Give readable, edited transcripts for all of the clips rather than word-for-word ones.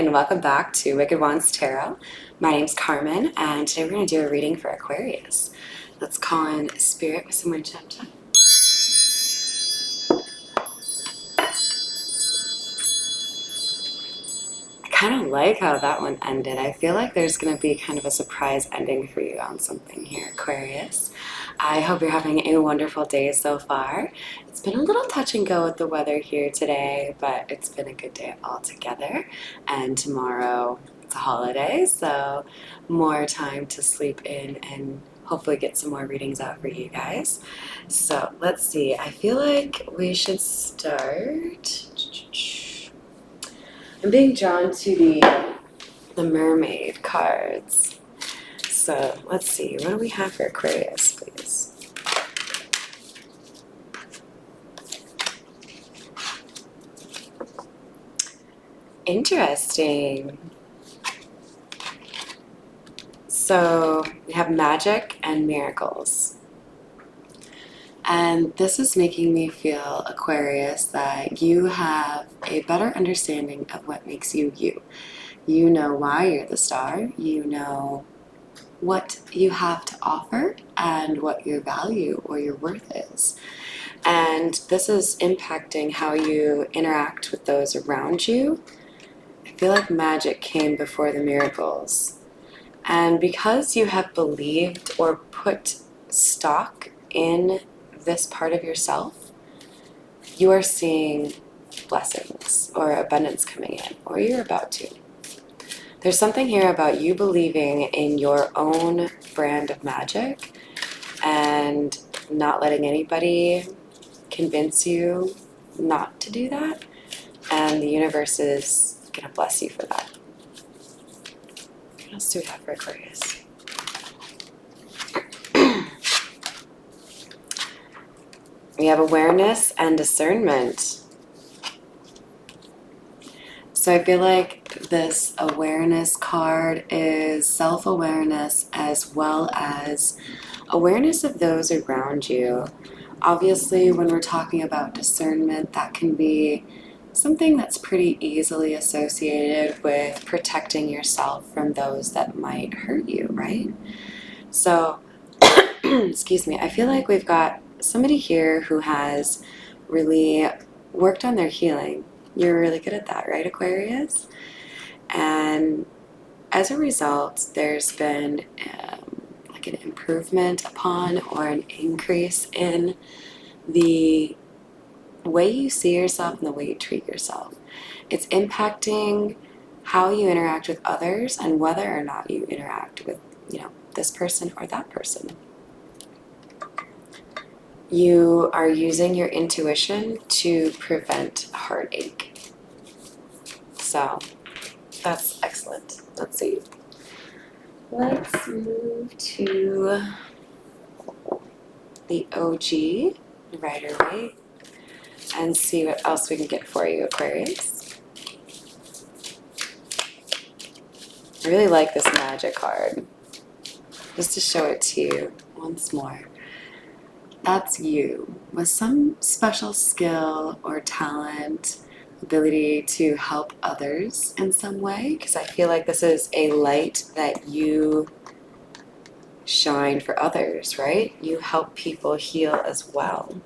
and welcome back to Wicked Wands Tarot. My name's Carmen, and today we're going to do a reading for Aquarius. Let's call in Spirit with some wind chime chime. I kind of like how that one ended. I feel like there's going to be kind of a surprise ending for you on something here, Aquarius. I hope you're having a wonderful day so far. It's been a little touch and go with the weather here today, but it's been a good day altogether. And tomorrow it's a holiday, so more time to sleep in and hopefully get some more readings out for you guys. So let's see. I feel like we should start. I'm being drawn to the mermaid cards. So let's see, what do we have for Aquarius, please? Interesting. So we have magic and miracles. And this is making me feel, Aquarius, that you have a better understanding of what makes you you. You know why you're the star. You know what you have to offer and what your value or your worth is. And this is impacting how you interact with those around you. I feel like magic came before the miracles. And because you have believed or put stock in this part of yourself, you are seeing blessings or abundance coming in, or you're about to. There's something here about you believing in your own brand of magic and not letting anybody convince you not to do that, and the universe is going to bless you for that. What else do we have for Aquarius? We have awareness and discernment. So I feel like this awareness card is self-awareness as well as awareness of those around you. Obviously, when we're talking about discernment, that can be something that's pretty easily associated with protecting yourself from those that might hurt you, right? So, excuse me, I feel like we've got somebody here who has really worked on their healing. You're really good at that, right, Aquarius? And as a result, there's been like an improvement upon or an increase in the way you see yourself and the way you treat yourself. It's impacting how you interact with others and whether or not you interact with, this person or that person. You are using your intuition to prevent heartache. So that's excellent. Let's see. Let's move to the OG, Rider-Waite, and see what else we can get for you, Aquarius. I really like this magic card. Just to show it to you once more. That's you with some special skill or talent, ability to help others in some way, because I feel like this is a light that you shine for others, right? You help people heal as well.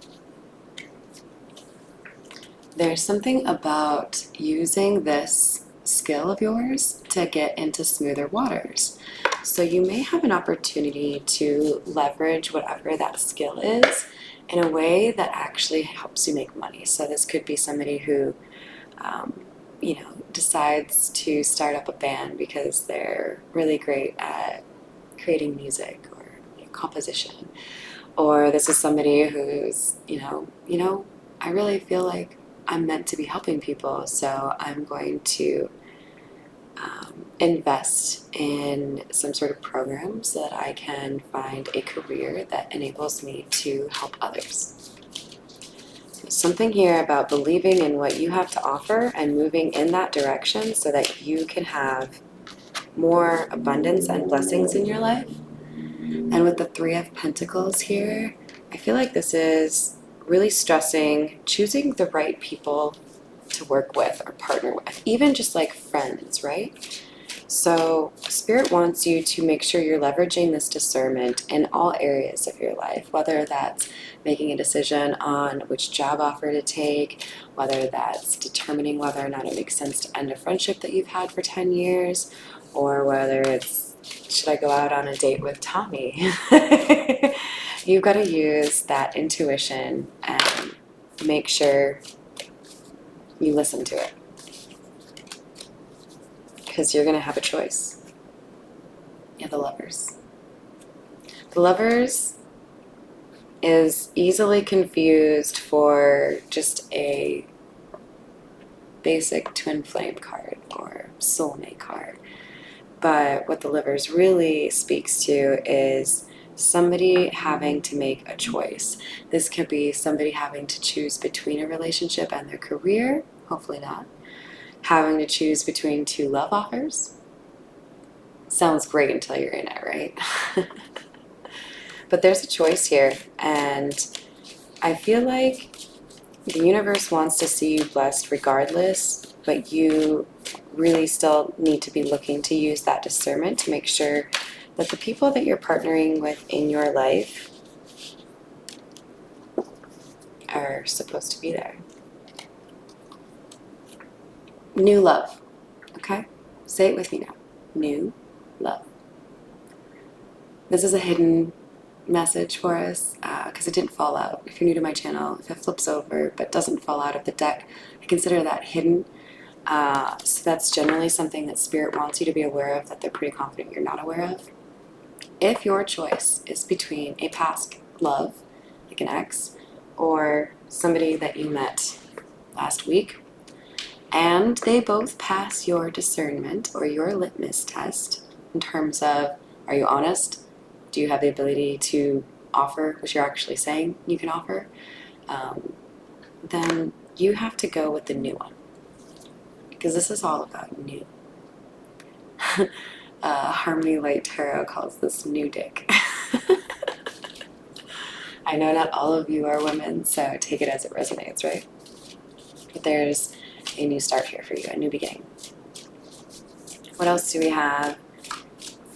There's something about using this skill of yours to get into smoother waters. So you may have an opportunity to leverage whatever that skill is in a way that actually helps you make money. So this could be somebody who, decides to start up a band because they're really great at creating music or composition. Or this is somebody who's, I really feel like I'm meant to be helping people, so I'm going to invest in some sort of program so that I can find a career that enables me to help others. So something here about believing in what you have to offer and moving in that direction so that you can have more abundance and blessings in your life. And with the Three of Pentacles here, I feel like this is really stressing choosing the right people to work with or partner with, even just like friends, right? So Spirit wants you to make sure you're leveraging this discernment in all areas of your life, whether that's making a decision on which job offer to take, whether that's determining whether or not it makes sense to end a friendship that you've had for 10 years, or whether it's, should I go out on a date with Tommy? You've got to use that intuition and make sure you listen to it, because you're going to have a choice. Yeah, the Lovers. The Lovers is easily confused for just a basic twin flame card or soulmate card. But what the Lovers really speaks to is somebody having to make a choice. This could be somebody having to choose between a relationship and their career, hopefully not. Having to choose between two love offers. Sounds great until you're in it, right? But there's a choice here, and I feel like the universe wants to see you blessed regardless, but you really still need to be looking to use that discernment to make sure that the people that you're partnering with in your life are supposed to be there. New love, okay? Say it with me now. New love. This is a hidden message for us because it didn't fall out. If you're new to my channel, if it flips over but doesn't fall out of the deck, I consider that hidden. So that's generally something that Spirit wants you to be aware of, that they're pretty confident you're not aware of. If your choice is between a past love, like an ex, or somebody that you met last week, and they both pass your discernment or your litmus test in terms of, are you honest? Do you have the ability to offer what you're actually saying you can offer? Then you have to go with the new one, because this is all about new. Harmony Light Tarot calls this new dick. I know not all of you are women, so take it as it resonates, right? But there's a new start here for you, a new beginning. What else do we have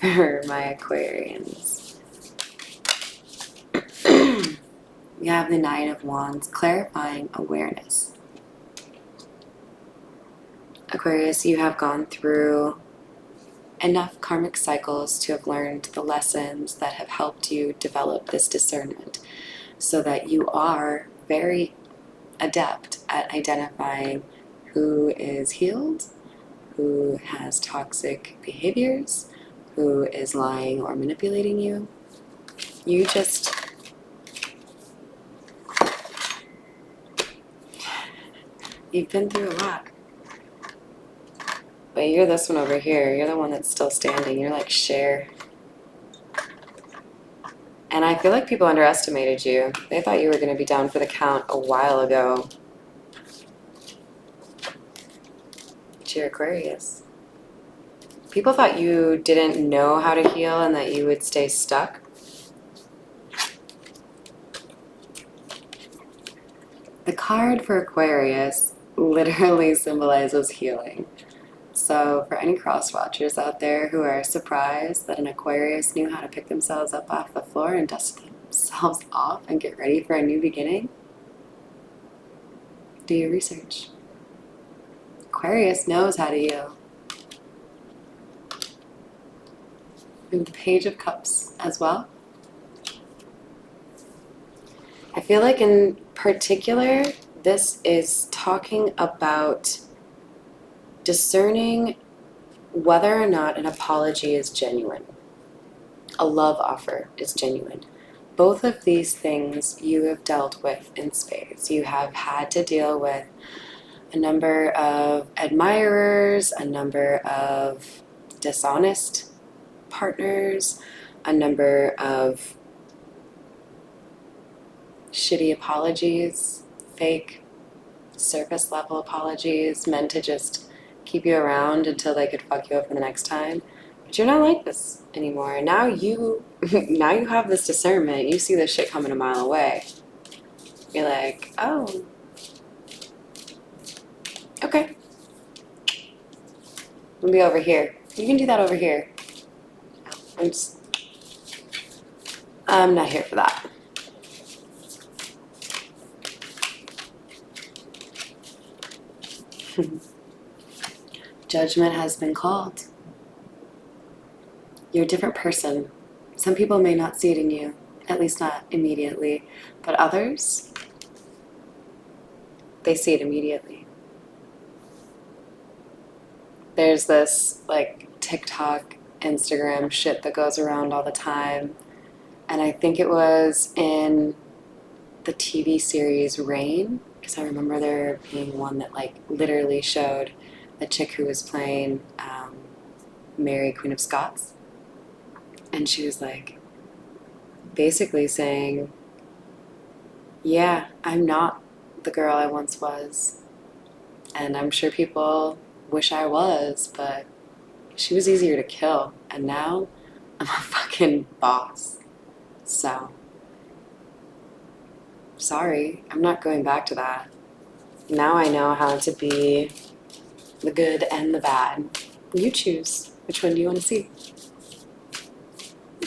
for my Aquarians? We have the Nine of Wands, clarifying awareness. Aquarius, you have gone through enough karmic cycles to have learned the lessons that have helped you develop this discernment, so that you are very adept at identifying who is healed, who has toxic behaviors, who is lying or manipulating you. You've been through a lot. But you're this one over here. You're the one that's still standing. You're like Cher. And I feel like people underestimated you. They thought you were going to be down for the count a while ago. But you're Aquarius. People thought you didn't know how to heal and that you would stay stuck. The card for Aquarius literally symbolizes healing. So for any cross watchers out there who are surprised that an Aquarius knew how to pick themselves up off the floor and dust themselves off and get ready for a new beginning, do your research. Aquarius knows how to heal. We have the Page of Cups as well. I feel like in particular, this is talking about discerning whether or not an apology is genuine, a love offer is genuine. Both of these things you have dealt with in spades. You have had to deal with a number of admirers, a number of dishonest partners, a number of shitty apologies, fake surface level apologies meant to just keep you around until they could fuck you up for the next time. But you're not like this anymore. Now you have this discernment. You see this shit coming a mile away. You're like, oh, Okay. We'll be over here. You can do that over here. I'm not here for that. Judgment has been called. You're a different person. Some people may not see it in you, at least not immediately, but others, they see it immediately. There's this like TikTok, Instagram shit that goes around all the time, and I think it was in the TV series Rain, because I remember there being one that like literally showed the chick who was playing Mary, Queen of Scots, and she was like basically saying, yeah, I'm not the girl I once was, and I'm sure people wish I was, but she was easier to kill, and now I'm a fucking boss. So sorry, I'm not going back to that. Now I know how to be the good and the bad. You choose. Which one do you want to see?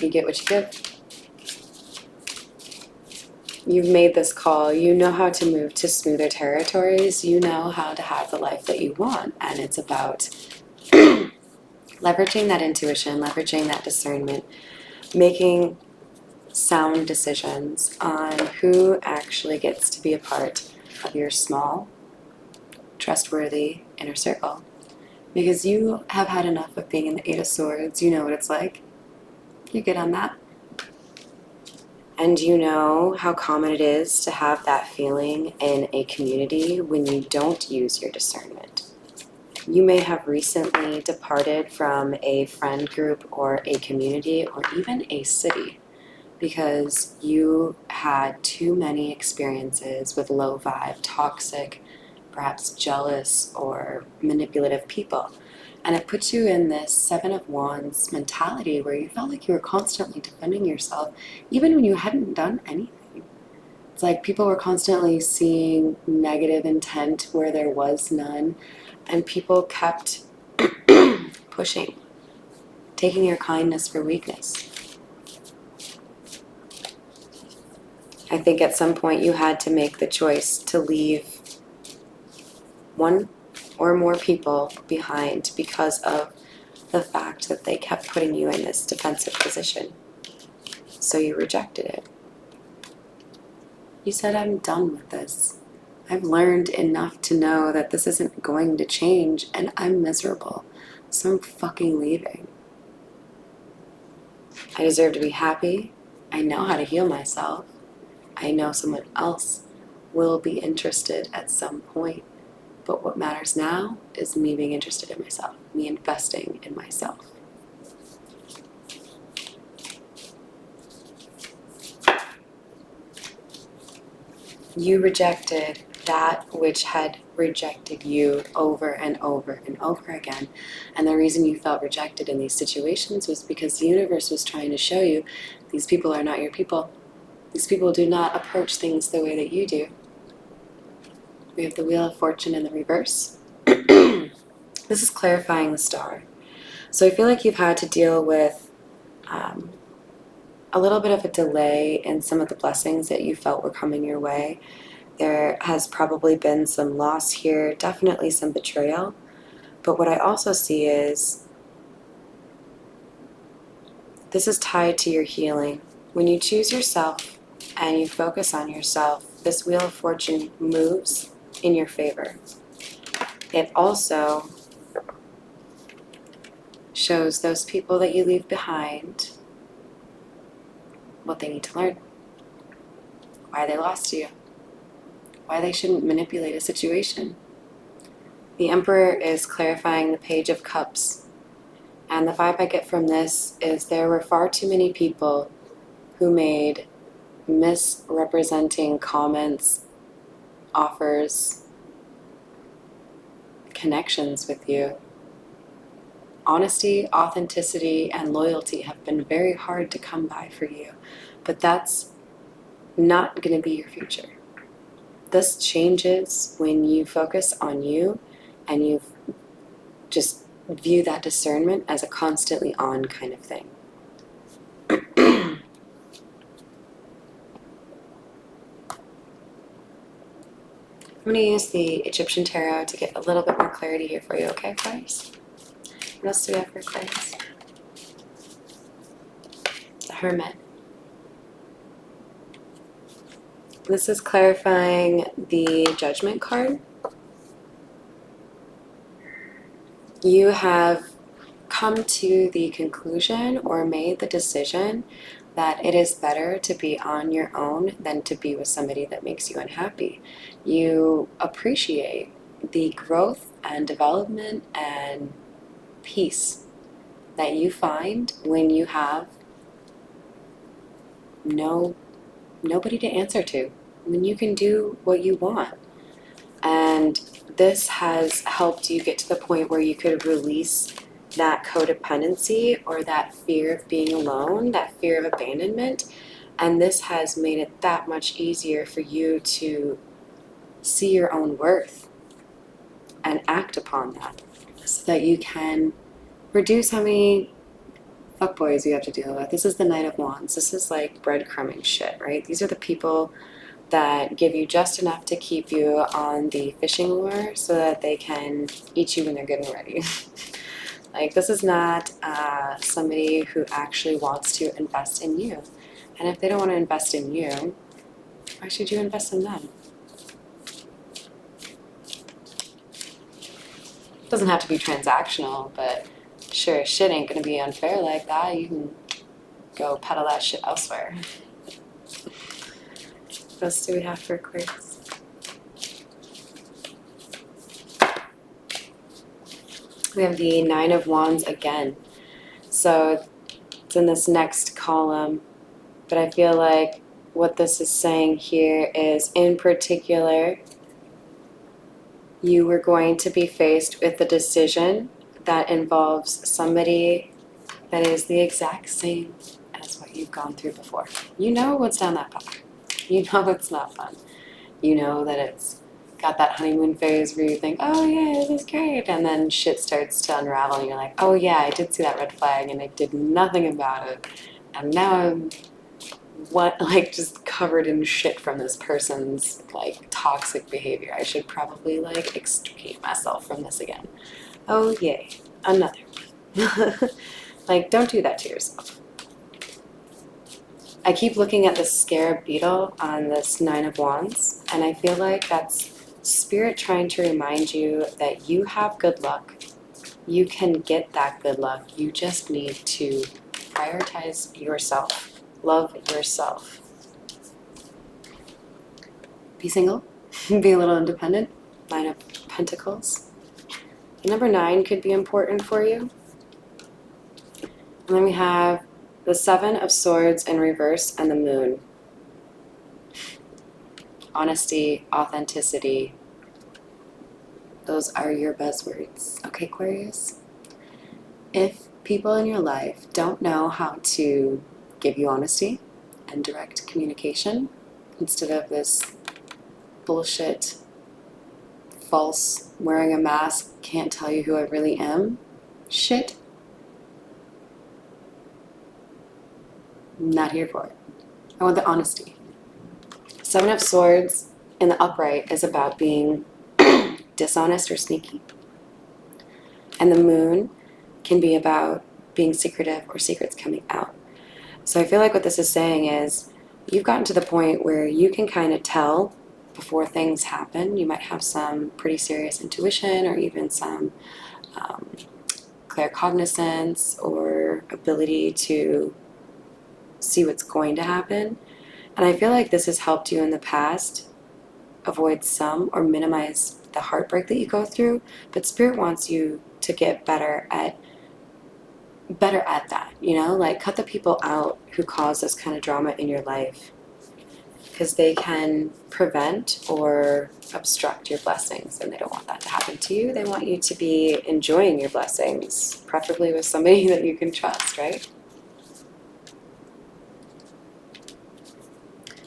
You get what you give. You've made this call. You know how to move to smoother territories. You know how to have the life that you want. And it's about leveraging that intuition, leveraging that discernment, making sound decisions on who actually gets to be a part of your small, trustworthy inner circle. Because you have had enough of being in the Eight of Swords. You know what it's like. You're good on that. And you know how common it is to have that feeling in a community when you don't use your discernment. You may have recently departed from a friend group or a community or even a city because you had too many experiences with low vibe, toxic, perhaps jealous or manipulative people. And it puts you in this Seven of Wands mentality where you felt like you were constantly defending yourself, even when you hadn't done anything. It's like people were constantly seeing negative intent where there was none, and people kept pushing, taking your kindness for weakness. I think at some point you had to make the choice to leave one or more people behind because of the fact that they kept putting you in this defensive position. So you rejected it. You said, I'm done with this. I've learned enough to know that this isn't going to change and I'm miserable. So I'm fucking leaving. I deserve to be happy. I know how to heal myself. I know someone else will be interested at some point. But what matters now is me being interested in myself, me investing in myself. You rejected that which had rejected you over and over and over again. And the reason you felt rejected in these situations was because the universe was trying to show you these people are not your people. These people do not approach things the way that you do. We have the Wheel of Fortune in the reverse. This is clarifying the star. So I feel like you've had to deal with a little bit of a delay in some of the blessings that you felt were coming your way. There has probably been some loss here, definitely some betrayal. But what I also see is this is tied to your healing. When you choose yourself and you focus on yourself, this Wheel of Fortune moves in your favor. It also shows those people that you leave behind what they need to learn, why they lost you, why they shouldn't manipulate a situation. The Emperor is clarifying the Page of Cups. And the vibe I get from this is there were far too many people who made misrepresenting comments, offers, connections with you. Honesty, authenticity, and loyalty have been very hard to come by for you, but that's not going to be your future. This changes when you focus on you and you just view that discernment as a constantly on kind of thing. I'm going to use the Egyptian Tarot to get a little bit more clarity here for you, okay, Aquarius? What else do we have for Aquarius? The Hermit. This is clarifying the Judgment card. You have come to the conclusion or made the decision that it is better to be on your own than to be with somebody that makes you unhappy. You appreciate the growth and development and peace that you find when you have nobody to answer to, when you can do what you want. And this has helped you get to the point where you could release that codependency or that fear of being alone, that fear of abandonment. And this has made it that much easier for you to see your own worth and act upon that, so that you can reduce how many fuckboys you have to deal with. This is the Knight of Wands. This is like breadcrumbing shit, right? These are the people that give you just enough to keep you on the fishing lure so that they can eat you when they're good and ready. Like, this is not somebody who actually wants to invest in you. And if they don't want to invest in you, why should you invest in them? It doesn't have to be transactional, but sure, shit ain't gonna be unfair like that. You can go peddle that shit elsewhere. What else do we have for Aquarius? We have the Nine of Wands again. So it's in this next column, but I feel like what this is saying here is, in particular, you were going to be faced with a decision that involves somebody that is the exact same as what you've gone through before. You know what's down that path. You know it's not fun. You know that it's got that honeymoon phase where you think, oh yeah, this is great, and then shit starts to unravel and you're like, oh yeah, I did see that red flag and I did nothing about it, and now I'm just covered in shit from this person's like toxic behavior. I should probably like extricate myself from this again. Oh yay, another one. Like, don't do that to yourself. I keep looking at this scarab beetle on this Nine of Wands, and I feel like that's Spirit trying to remind you that you have good luck. You can get that good luck. You just need to prioritize yourself. Love yourself. Be single. Be a little independent. Nine of Pentacles. Number 9 could be important for you. And then we have the Seven of Swords in reverse and the Moon. Honesty, authenticity. Those are your buzzwords. Okay, Aquarius? If people in your life don't know how to give you honesty and direct communication instead of this bullshit, false, wearing a mask, can't tell you who I really am shit, I'm not here for it. I want the honesty. Seven of Swords in the upright is about being dishonest or sneaky. And the Moon can be about being secretive or secrets coming out. So I feel like what this is saying is you've gotten to the point where you can kind of tell before things happen. You might have some pretty serious intuition or even some claircognizance or ability to see what's going to happen. And I feel like this has helped you in the past avoid some or minimize the heartbreak that you go through, but Spirit wants you to get better at that, you know, like cut the people out who cause this kind of drama in your life, because they can prevent or obstruct your blessings, and they don't want that to happen to you. They want you to be enjoying your blessings, preferably with somebody that you can trust, right?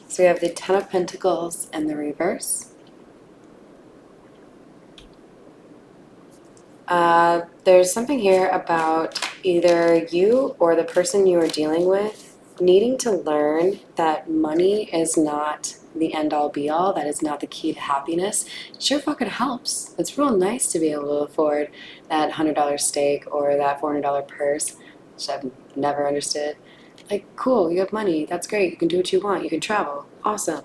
So we have the Ten of Pentacles in the reverse. There's something here about either you or the person you are dealing with needing to learn that money is not the end-all be-all. That is not the key to happiness. It sure fucking helps. It's real nice to be able to afford that $100 steak or that $400 purse, which I've never understood. Like, cool, you have money. That's great. You can do what you want. You can travel. Awesome.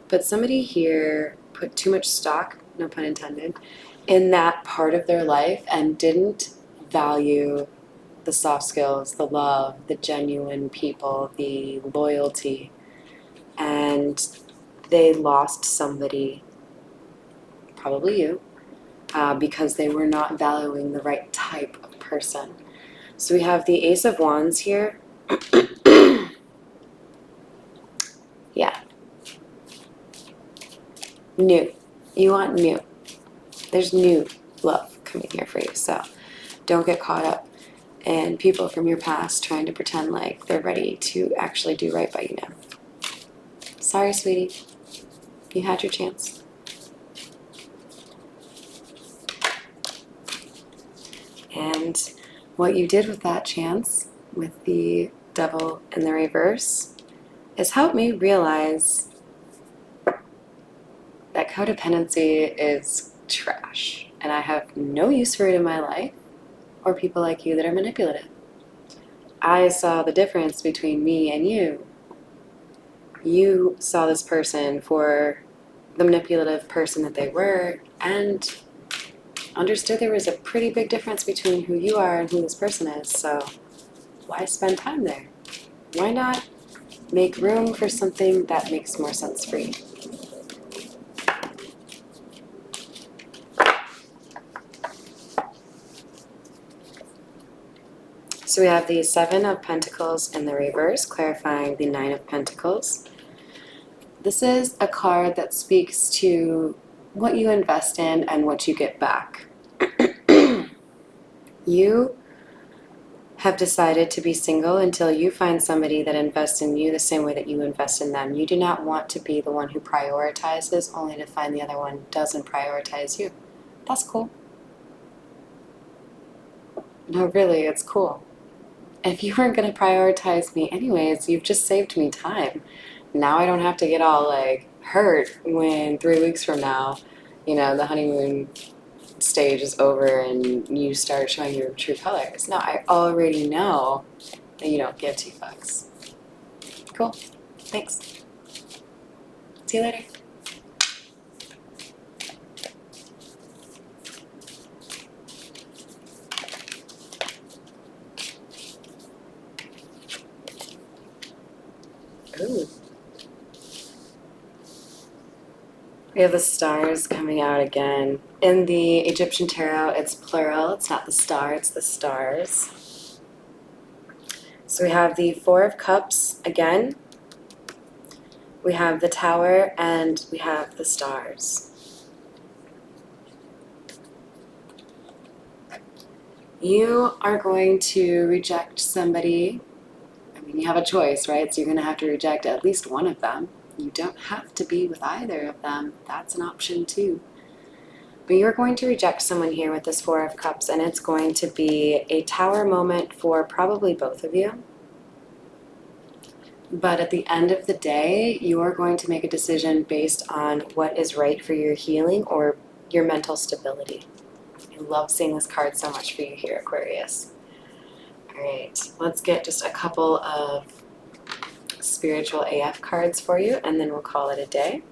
But somebody here put too much stock, no pun intended, in that part of their life and didn't value the soft skills, the love, the genuine people, the loyalty. And they lost somebody, probably you, because they were not valuing the right type of person. So we have the Ace of Wands here. Yeah. New. You want new. There's new love coming here for you. So don't get caught up in people from your past trying to pretend like they're ready to actually do right by you now. Sorry, sweetie. You had your chance. And what you did with that chance, with the Devil in the reverse, is help me realize that codependency is trash. And I have no use for it in my life or people like you that are manipulative. I saw the difference between me and you. You saw this person for the manipulative person that they were and understood there was a pretty big difference between who you are and who this person is. So why spend time there? Why not make room for something that makes more sense for you? So we have the Seven of Pentacles in the reverse, clarifying the Nine of Pentacles. This is a card that speaks to what you invest in and what you get back. You have decided to be single until you find somebody that invests in you the same way that you invest in them. You do not want to be the one who prioritizes only to find the other one doesn't prioritize you. That's cool. No, really, it's cool. If you weren't going to prioritize me anyways, you've just saved me time. Now I don't have to get all like hurt when 3 weeks from now, the honeymoon stage is over and you start showing your true colors. No, I already know that you don't give two fucks. Cool. Thanks. See you later. Ooh. We have the stars coming out again. In the Egyptian tarot, it's plural. It's not the star, it's the stars. So we have the Four of Cups again. We have the Tower, and we have the stars. You are going to reject somebody. I mean, you have a choice, right? So you're going to have to reject at least one of them. You don't have to be with either of them. That's an option too. But you're going to reject someone here with this Four of Cups, and it's going to be a tower moment for probably both of you. But at the end of the day, you are going to make a decision based on what is right for your healing or your mental stability. I love seeing this card so much for you here, Aquarius. All right, let's get just a couple of spiritual AF cards for you, and then we'll call it a day.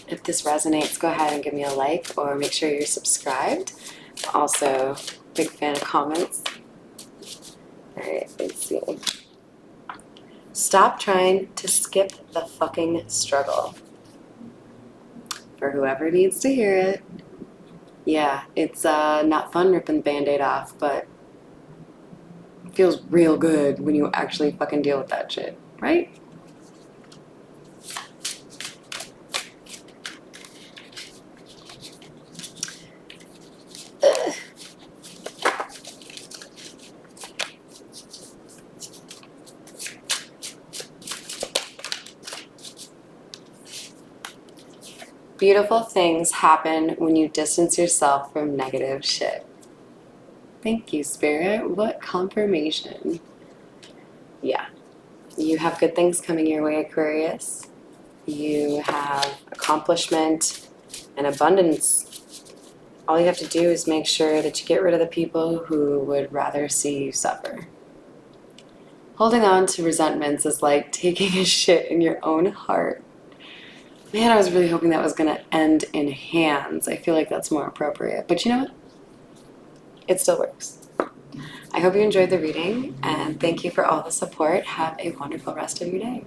If this resonates, go ahead and give me a like or make sure you're subscribed. Also, big fan of comments. All right, let's see. Stop trying to skip the fucking struggle. For whoever needs to hear it. Yeah, it's not fun ripping the Band-Aid off, but it feels real good when you actually fucking deal with that shit, right? Beautiful things happen when you distance yourself from negative shit. Thank you, Spirit. What confirmation. Yeah. You have good things coming your way, Aquarius. You have accomplishment and abundance. All you have to do is make sure that you get rid of the people who would rather see you suffer. Holding on to resentments is like taking a shit in your own heart. Man, I was really hoping that was going to end in hands. I feel like that's more appropriate. But you know what? It still works. I hope you enjoyed the reading, and thank you for all the support. Have a wonderful rest of your day.